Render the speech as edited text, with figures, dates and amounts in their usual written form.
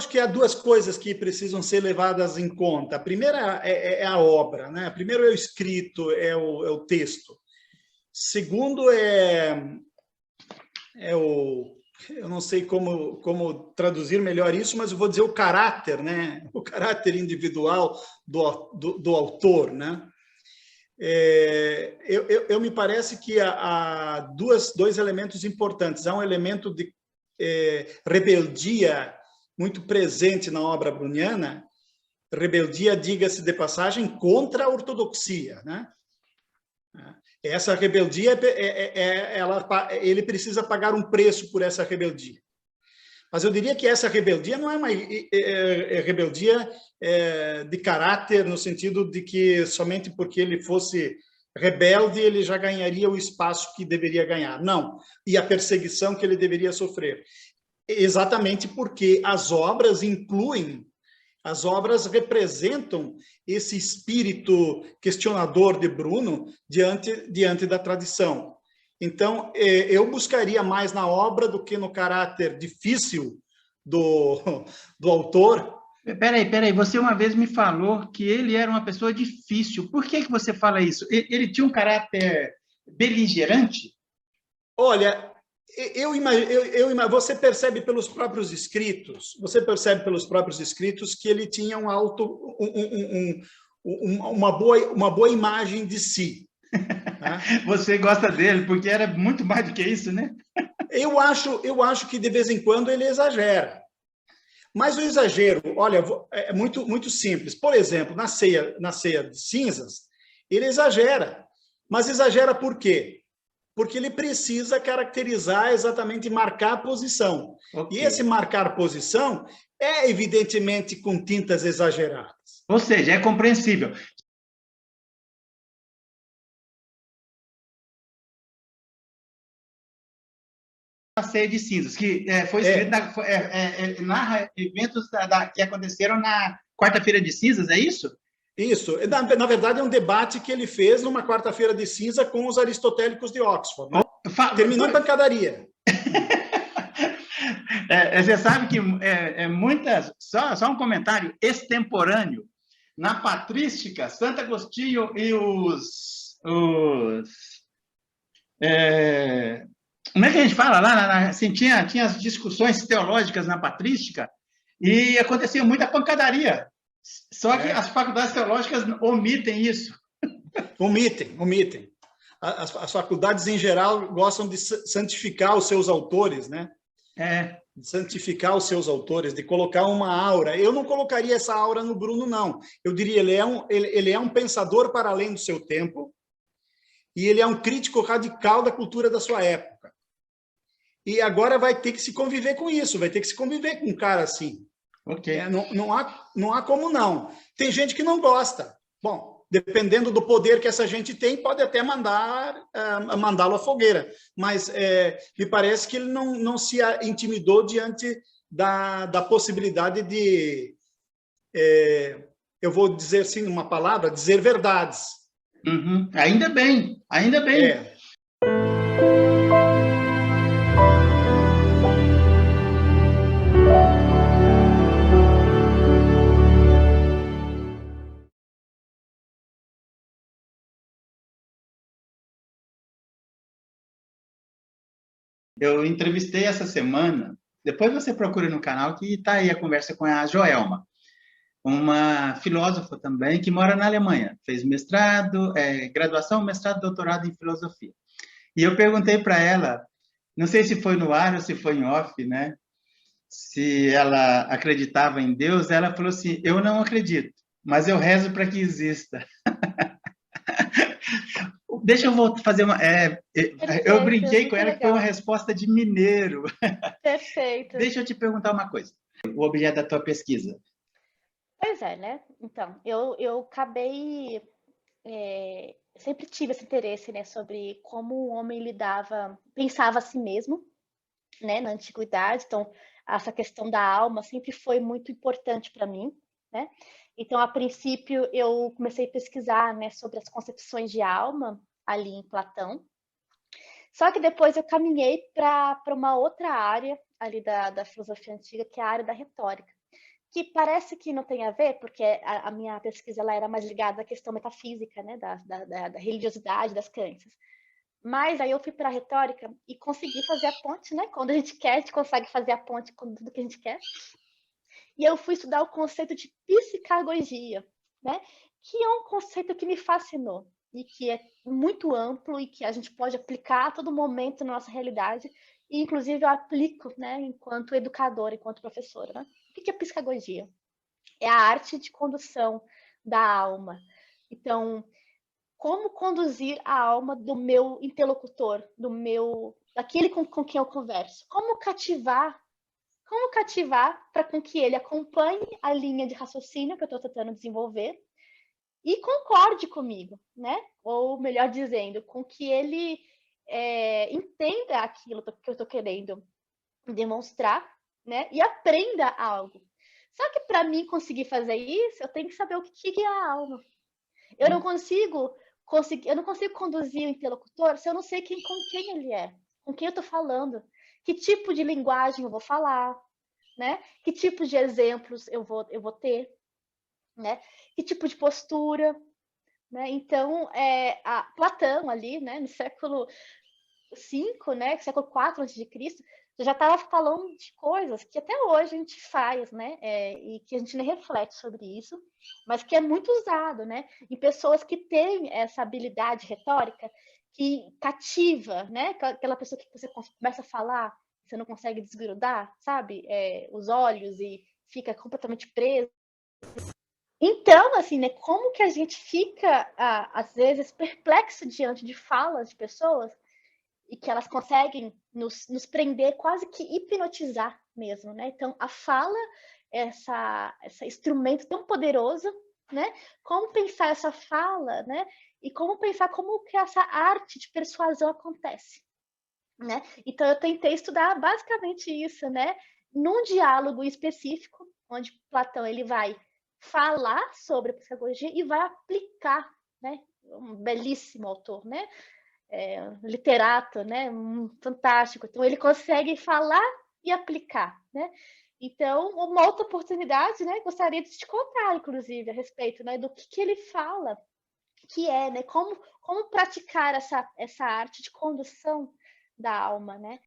acho que há duas coisas que precisam ser levadas em conta. A primeira é a obra, né? Primeiro é o escrito, é o texto. Segundo eu não sei como traduzir melhor isso, mas eu vou dizer o caráter, né? O caráter individual do autor, né? Eu me parece que há dois elementos importantes. Há um elemento de rebeldia muito presente na obra bruniana, rebeldia, diga-se de passagem, contra a ortodoxia, né? Essa rebeldia, ele precisa pagar um preço por essa rebeldia. Mas eu diria que essa rebeldia não é uma rebeldia de caráter, no sentido de que somente porque ele fosse rebelde, ele já ganharia o espaço que deveria ganhar. Não. E a perseguição que ele deveria sofrer. Exatamente porque as obras representam esse espírito questionador de Bruno diante da tradição. Então, eu buscaria mais na obra do que no caráter difícil do autor. Peraí, você uma vez me falou que ele era uma pessoa difícil. Por que você fala isso? Ele tinha um caráter beligerante? Olha, você percebe pelos próprios escritos, que ele tinha uma boa imagem de si. Tá? Você gosta dele, porque era muito mais do que isso, né? Eu acho que de vez em quando ele exagera. Mas o exagero, olha, é muito simples. Por exemplo, na ceia de cinzas, ele exagera. Mas exagera por quê? Porque ele precisa caracterizar exatamente, marcar a posição. Okay. E esse marcar posição é, evidentemente, com tintas exageradas. Ou seja, é compreensível. A ceia de cinzas, que foi escrita, narra eventos que aconteceram na quarta-feira de cinzas, é isso? Isso. Na verdade, é um debate que ele fez numa quarta-feira de cinza com os aristotélicos de Oxford. Né? Terminou em pancadaria. Você sabe que só um comentário extemporâneo, na patrística, Santo Agostinho e como é que a gente fala lá? Assim, tinha as discussões teológicas na patrística e acontecia muita pancadaria. Só que as faculdades teológicas omitem isso. Omitem. As faculdades, em geral, gostam de santificar os seus autores, né? De santificar os seus autores, de colocar uma aura. Eu não colocaria essa aura no Bruno, não. Eu diria, ele é um pensador para além do seu tempo e ele é um crítico radical da cultura da sua época. E agora vai ter que se conviver com isso, vai ter que se conviver com um cara assim. Okay. Não há como não. Tem gente que não gosta. Bom, dependendo do poder que essa gente tem, pode até mandá-lo à fogueira. Mas me parece que ele não se intimidou diante da possibilidade de, eu vou dizer assim uma palavra, dizer verdades. Uhum. Ainda bem. Eu entrevistei essa semana, depois você procura no canal, que está aí a conversa com a Joelma, uma filósofa também, que mora na Alemanha. Fez mestrado, graduação, mestrado, doutorado em filosofia. E eu perguntei para ela, não sei se foi no ar ou se foi em off, né? Se ela acreditava em Deus, ela falou assim, eu não acredito, mas eu rezo para que exista. Deixa eu fazer uma... eu brinquei com ela legal. Que foi uma resposta de mineiro. Perfeito. Deixa eu te perguntar uma coisa. O objeto da tua pesquisa. Pois é, né? Então, eu acabei... sempre tive esse interesse, né, sobre como o homem pensava a si mesmo, né, na antiguidade. Então, essa questão da alma sempre foi muito importante para mim, né? Então, a princípio, eu comecei a pesquisar, né, sobre as concepções de alma ali em Platão. Só que depois eu caminhei para uma outra área ali da filosofia antiga, que é a área da retórica. que parece que não tem a ver, porque a minha pesquisa ela era mais ligada à questão metafísica, né, da religiosidade, das crenças. Mas aí eu fui para a retórica e consegui fazer a ponte, né? Quando a gente quer, a gente consegue fazer a ponte com tudo que a gente quer. E eu fui estudar o conceito de psicagogia, né? Que é um conceito que me fascinou e que é muito amplo e que a gente pode aplicar a todo momento na nossa realidade. E, inclusive, eu aplico, né? Enquanto educadora, enquanto professora. Né? O que é psicagogia? É a arte de condução da alma. Então, como conduzir a alma do meu interlocutor, daquele com quem eu converso? Como cativar para com que ele acompanhe a linha de raciocínio que eu estou tentando desenvolver e concorde comigo, né? Ou melhor dizendo, com que ele entenda aquilo que eu estou querendo demonstrar, né? E aprenda algo. Só que para mim conseguir fazer isso, eu tenho que saber o que é a alma. Eu não consigo conduzir o interlocutor se eu não sei com quem ele é, com quem eu estou falando, que tipo de linguagem eu vou falar, né? Que tipo de exemplos eu vou ter, né? Que tipo de postura, né? Então, a Platão ali, né, no século V, né, século IV a.C., já estava falando de coisas que até hoje a gente faz, né, e que a gente nem reflete sobre isso, mas que é muito usado, né, em pessoas que têm essa habilidade retórica que cativa, né, aquela pessoa que você começa a falar, você não consegue desgrudar, sabe, os olhos e fica completamente preso. Então, assim, né, como que a gente fica, às vezes, perplexo diante de falas de pessoas e que elas conseguem nos prender, quase que hipnotizar mesmo, né? Então, a fala, esse instrumento tão poderoso, né? Como pensar essa fala, né? E como pensar como que essa arte de persuasão acontece, né? Então, eu tentei estudar basicamente isso, né? Num diálogo específico, onde Platão ele vai falar sobre a psicologia e vai aplicar, né? Um belíssimo autor, né? Literato, né? Fantástico. Então ele consegue falar e aplicar, né? Então, uma outra oportunidade, né? Gostaria de te contar, inclusive, a respeito, né? Do que ele fala, que é, né? Como praticar essa arte de condução da alma, né?